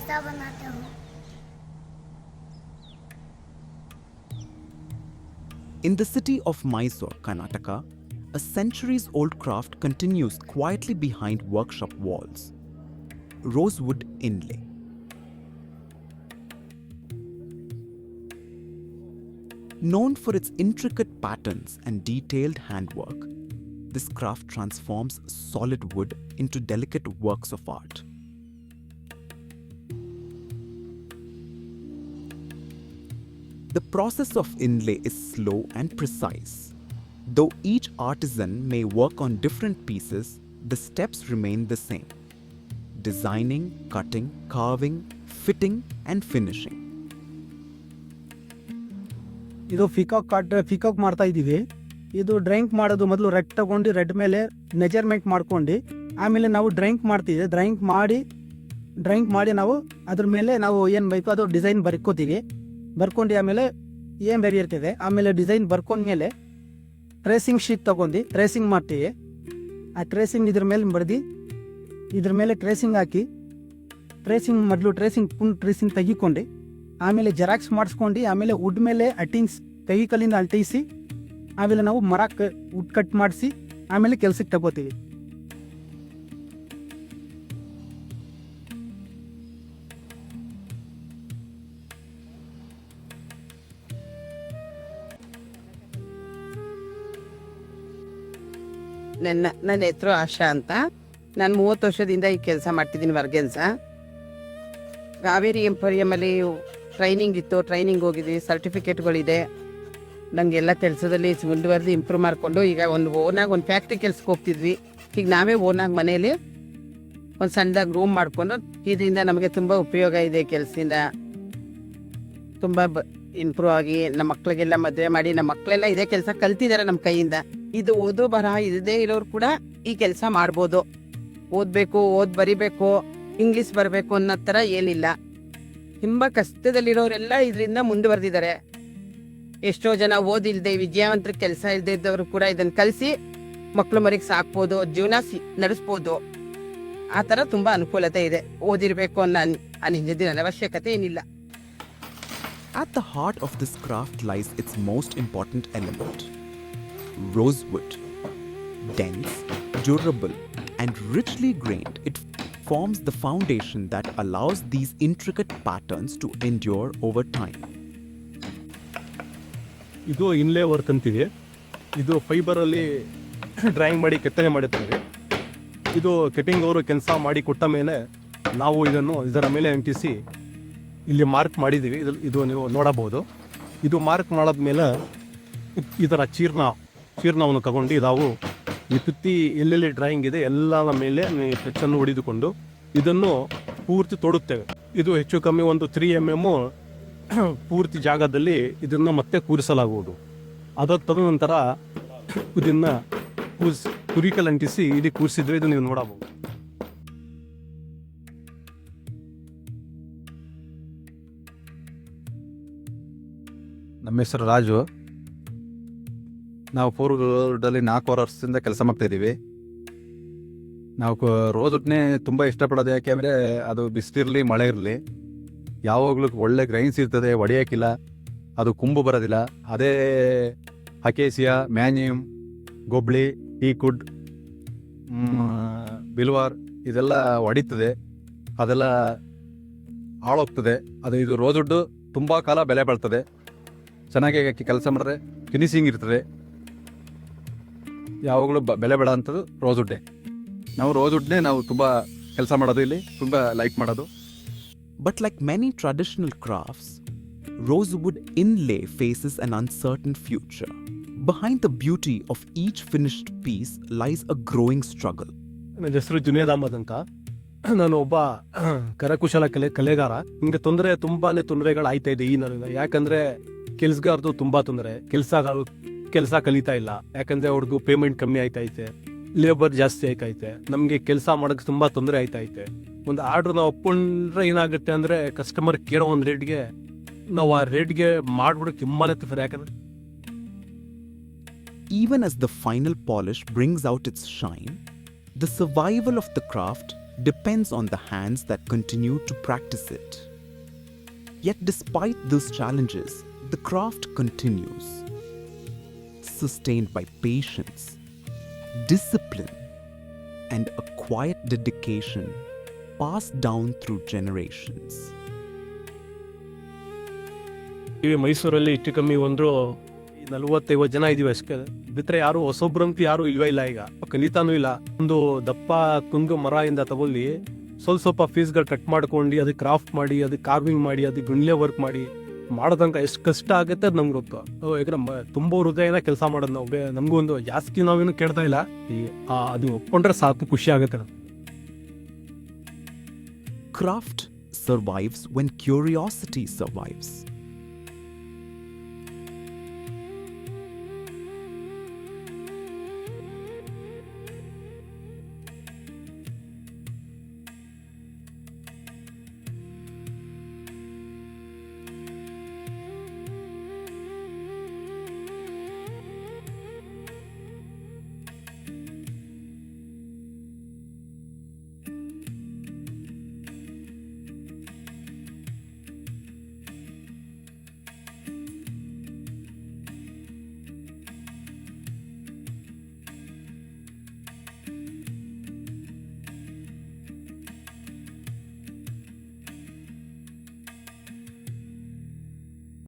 ऐसा बनाता हूँ। In the city of Mysore, Karnataka, a centuries-old craft continues quietly behind workshop walls. Rosewood inlay. Known for its intricate patterns and detailed handwork, this craft transforms solid wood into delicate works of art. The process of inlay is slow and precise. Though each artisan may work on different pieces, the steps remain the same: designing, cutting, carving, fitting, and finishing. ಇದು peacock ಮಾಡ್ತಾ ಇದ್ದೀವಿ. ಇದು drawing ಮಾಡೋದು ಮೊದಲು red ತಗೊಂಡು red ಮೇಲೆ measurement ಮಾಡ್ಕೊಂಡು ಆಮೇಲೆ ನಾವು ಡ್ರಾಯಿಂಗ್ ಮಾಡ್ತೀವಿ. ಡ್ರಾಯಿಂಗ್ ಮಾಡಿ ನಾವು ಅದ್ರ ಮೇಲೆ ನಾವು ಏನು ಬೇಕು ಅದು ಡಿಸೈನ್ ಬರ್ಕೋತೀವಿ. ಬರ್ಕೊಂಡು ಆಮೇಲೆ ಏನು ಬೇರೆ ಇರ್ತದೆ. ಆಮೇಲೆ ಡಿಸೈನ್ ಬರ್ಕೊಂಡ್ಮೇಲೆ ಟ್ರೇಸಿಂಗ್ ಶೀಟ್ ತೊಗೊಂಡು ಟ್ರೇಸಿಂಗ್ ಮಾಡ್ತೀವಿ. ಆ ಟ್ರೇಸಿಂಗ್ ಇದ್ರ ಮೇಲೆ ಬಡ್ದು ಇದ್ರ ಮೇಲೆ ಟ್ರೇಸಿಂಗ್ ಹಾಕಿ ಮೊದಲು ಟ್ರೇಸಿಂಗ್ ತೆಗಿಕೊಂಡು ಆಮೇಲೆ ಜೆರಾಕ್ಸ್ ಮಾಡಿಸ್ಕೊಂಡು ಆಮೇಲೆ ವುಡ್ ಮೇಲೆ ಕೈ ಕಲ್ಲಿಂದ ಅಲ್ಟಿಸಿ ಆಮೇಲೆ ನಾವು ಮರಕ್ಕೆ ವುಡ್ ಕಟ್ ಮಾಡಿಸಿ ಆಮೇಲೆ ಕೆಲಸಕ್ಕೆ ತಗೋತೀವಿ. ನನ್ನ ಹೆಸರು ಆಶಾ ಅಂತ. ನಾನು 30 ವರ್ಷದಿಂದ ಈ ಕೆಲಸ ಮಾಡ್ತಿದ್ದೀನಿ, ವರ್ಗೆಲ್ಸ. ಕಾವೇರಿ ಎಂಪೋರಿಯಮಲ್ಲಿ ಟ್ರೈನಿಂಗ್ ಇತ್ತು, ಟ್ರೈನಿಂಗ್ ಹೋಗಿದ್ವಿ, ಸರ್ಟಿಫಿಕೇಟ್ಗಳಿದೆ. ನನಗೆಲ್ಲ ಕೆಲಸದಲ್ಲಿ ಮುಂದುವರೆದು ಇಂಪ್ರೂವ್ ಮಾಡಿಕೊಂಡು ಈಗ ಒಂದು ಫ್ಯಾಕ್ಟ್ರಿ ಕೆಲ್ಸಕ್ಕೆ ಹೋಗ್ತಿದ್ವಿ. ಈಗ ನಾವೇ ಓನಾಗಿ ಮನೇಲಿ ಒಂದು ಸಣ್ಣದಾಗಿ ರೂಮ್ ಮಾಡಿಕೊಂಡು ಇದರಿಂದ ನಮಗೆ ತುಂಬ ಉಪಯೋಗ ಇದೆ. ಕೆಲಸದಿಂದ ತುಂಬ ಇಂಪ್ರೂವ್ ಆಗಿ ನಮ್ಮ ಮಕ್ಕಳಿಗೆಲ್ಲ ಮದುವೆ ಮಾಡಿ ನಮ್ಮ ಮಕ್ಕಳೆಲ್ಲ ಇದೇ ಕೆಲಸ ಕಲ್ತಿದ್ದಾರೆ ನಮ್ಮ ಕೈಯಿಂದ. ಇದು ಓದೋ ಬರಹ ಇದೇ ಇರೋರು ಕೂಡ ಈ ಕೆಲಸ ಮಾಡ್ಬೋದು. ಬರಿಬೇಕು, ಇಂಗ್ಲೀಷ್ ಬರಬೇಕು ಅನ್ನೋ ಥರ ಏನಿಲ್ಲ. ತುಂಬ ಕಷ್ಟದಲ್ಲಿರೋರೆಲ್ಲ ಇದರಿಂದ ಮುಂದುವರೆದಿದ್ದಾರೆ. ಎಷ್ಟೋ ಜನ ಓದಿಲ್ದೆ ವಿದ್ಯಾವಂತರ ಕೆಲಸ ಇಲ್ಲದೆ ಇದ್ದವರು ಕೂಡ ಇದನ್ನು ಕಲಿಸಿ ಮಕ್ಕಳು ಮರಿಗೆ ಸಾಕ್ಬೋದು, ಜೀವನ ನಡೆಸ್ಬೋದು. ಆ ಥರ ತುಂಬ ಅನುಕೂಲತೆ ಇದೆ. ಓದಿರಬೇಕು ಅನ್ನೋ ನಿಜದ ಅವಶ್ಯಕತೆ ಏನಿಲ್ಲ. At the heart of this craft lies its most important element: rosewood. Dense, durable, and richly grained, it forms the foundation that allows these intricate patterns to endure over time. ಇದು ಇನ್ಲೇ ವರ್ಕ್ ಅಂತೀವಿ. ಇದು ಫೈಬರಲ್ಲಿ drawing ಮಾಡಿ ಕೆತ್ತನೆ ಮಾಡಿರ್ತಾರೆ. ಇದು cutting ಅವರು ಕೆಲಸ ಮಾಡಿ ಕೊಟ್ಟ ಮೇಲೆ ನಾವು ಇದರ ಮೇಲೆ ಅಂಟಿಸಿ ಇಲ್ಲಿ ಮಾರ್ಕ್ ಮಾಡಿದ್ದೀವಿ. ಇದು ನೀವು ನೋಡಬಹುದು. ಇದು ಮಾರ್ಕ್ ಮಾಡಿದ್ಮೇಲೆ ಇದರ ಚೀರ್ಣವನ್ನು ತಗೊಂಡು ನಾವು ಈ ತುತ್ತಿ ಎಲ್ಲೆಲ್ಲಿ ಡ್ರಾಯಿಂಗ್ ಇದೆ ಎಲ್ಲರ ಮೇಲೆ ಟಚ್ಚನ್ನು ಹೊಡೆದುಕೊಂಡು ಇದನ್ನು ಪೂರ್ತಿ ತೊಡುತ್ತೇವೆ. ಇದು ಹೆಚ್ಚು ಕಮ್ಮಿ ಒಂದು 3 mm ಪೂರ್ತಿ ಜಾಗದಲ್ಲಿ ಇದನ್ನು ಮತ್ತೆ ಕೂರಿಸಲಾಗುವುದು. ಅದರ ತದನಂತರ ಇದನ್ನು ಕುರಿಕಲ್ ಅಂಟಿಸಿ ಇಲ್ಲಿ ಕೂರಿಸಿದ್ರೆ ಇದು ನೀವು ನೋಡಬಹುದು. ನಮ್ಮ ಹೆಸರು ರಾಜು. ನಾವು ಫೋರ್ವುಡ್ಡಲ್ಲಿ 4 ವರ್ಷದಿಂದ ಕೆಲಸ ಮಾಡ್ತಾಯಿದ್ದೀವಿ. ನಾವು ರೋಸ್ವುಡ್ನೇ ತುಂಬ ಇಷ್ಟಪಡೋದು. ಯಾಕೆಂದರೆ ಅದು ಬಿಸಿಲಿರಲಿ ಮಳೆ ಇರಲಿ ಯಾವಾಗಲೂ ಒಳ್ಳೆ ಗ್ರೈನ್ಸ್ ಇರ್ತದೆ, ಒಡೆಯೋಕ್ಕಿಲ್ಲ, ಅದು ಕುಂಬು ಬರೋದಿಲ್ಲ. ಅದೇ ಅಕೇಸಿಯಾ, ಮ್ಯಾನ್ಯೂಮ್, ಗೊಬ್ಳಿ, ಟೀಕುಡ್, ಬಿಲ್ವಾರ್ ಇದೆಲ್ಲ ಹೊಡಿತದೆ, ಅದೆಲ್ಲ ಹಾಳೋಗ್ತದೆ. ಇದು ರೋಸ್ವುಡ್ಡು ತುಂಬ ಕಾಲ ಬೆಲೆ ಬಾಳ್ತದೆ. ಚೆನ್ನಾಗಿ ಕೆಲಸ ಮಾಡಿದ್ರೆ ಫಿನಿಶಿಂಗ್ ಇರ್ತದೆ. ಯಾವಾಗಲೂ ಬೆಲೆ ಬೇಡ ಅಂಥದ್ದು ರೋಸ್ವುಡ್ಡೇ. ನಾವು ರೋಸ್ವುಡ್ನೇ ತುಂಬ ಕೆಲಸ ಮಾಡೋದು, ಇಲ್ಲಿ ತುಂಬ ಲೈಕ್ ಮಾಡೋದು. But like many traditional crafts, rosewood inlay faces an uncertain future. Behind the beauty of each finished piece lies a growing struggle. ನನ್ನ ಹೆಸರು ಜುನೇದ್ ಅಹಮದ್ ಅಂತ. ನಾನು ಒಬ್ಬ ಕರಕುಶಲ ಕಲೆಗಾರ. ನಿಮಗೆ ತೊಂದರೆಗಳು ಆಯ್ತಾ ಇದೆ ಈ ನನಗೆ. ಯಾಕಂದರೆ ಕೆಲಸಗಾರದು ತುಂಬ ತೊಂದರೆ. ಕೆಲಸ ಕಲಿತಾ ಇಲ್ಲ. ಯಾಕಂದರೆ ಅವ್ರಿಗೂ ಪೇಮೆಂಟ್ ಕಮ್ಮಿ ಆಯ್ತೈತೆ, ಲೇಬರ್ ಜಾಸ್ತಿ ಆಯ್ತೈತೆ. ನಮಗೆ ಕೆಲಸ ಮಾಡೋಕ್ಕೆ ತುಂಬ ತೊಂದರೆ ಆಯ್ತೈತೆ. ಒಂದು ಆರ್ಡ್ರ್ ನಾವು ಒಪ್ಕೊಂಡ್ರೆ ಏನಾಗುತ್ತೆ ಅಂದರೆ ಕಸ್ಟಮರ್ ಕೇಳೋ ಒಂದು ರೇಟ್ಗೆ ನಾವು ಆ ರೇಟ್ಗೆ ಮಾಡ್ಬಿಡೋಕೆ ಹಿಮ್ಮತ್ತೆ. ಯಾಕಂದರೆ Even as the final polish brings out its shine, the survival of the craft depends on the hands that continue to practice it. Yet, despite those challenges, the craft continues, sustained by patience, discipline, and a quiet dedication passed down through generations. ಈ ಮೈಸೂರಲ್ಲಿ ಹೆಚ್ಚು ಕಮ್ಮಿ ಒಂದು 40-50 ಜನ ಇದೀವಿ ಅಷ್ಟೇ. ಬಿಟ್ರೆ ಯಾರು ಹೊಸೊಬ್ರಂತೂ ಯಾರು ಇಲ್ಲ ಈಗ, ಕಲಿತಾನೂ ಇಲ್ಲ. ಒಂದು ದಪ್ಪ ತುಂಗು ಮರದಿಂದ ತಗೊಳ್ಳಿ ಸ್ವಲ್ಪ ಫೀಸ್ಗಳು ಕಟ್ ಮಾಡ್ಕೊಂಡು ಅದಕ್ಕೆ ಕ್ರಾಫ್ಟ್ ಮಾಡಿ, ಅದಕ್ಕೆ ಕಾರ್ವಿಂಗ್ ಮಾಡಿ, ಅದಕ್ಕೆ ಗುಂಡ್ಲೆ ವರ್ಕ್ ಮಾಡಿ ಮಾಡೋದಂಕ ಎಷ್ಟು ಕಷ್ಟ ಆಗುತ್ತೆ ಅದು ನಮ್ಗೆ ಗೊತ್ತು. ಯಾಕಂದ್ರೆ ತುಂಬ ಹೃದಯನ ಕೆಲಸ ಮಾಡೋದು ನಾವು. ನಮಗೂ ಒಂದು ಜಾಸ್ತಿ ನಾವೇನು ಕೇಳ್ತಾ ಇಲ್ಲ, ಅದು ಒಪ್ಕೊಂಡ್ರೆ ಸಾಕು, ಖುಷಿ ಆಗುತ್ತೆ. Craft survives when curiosity survives.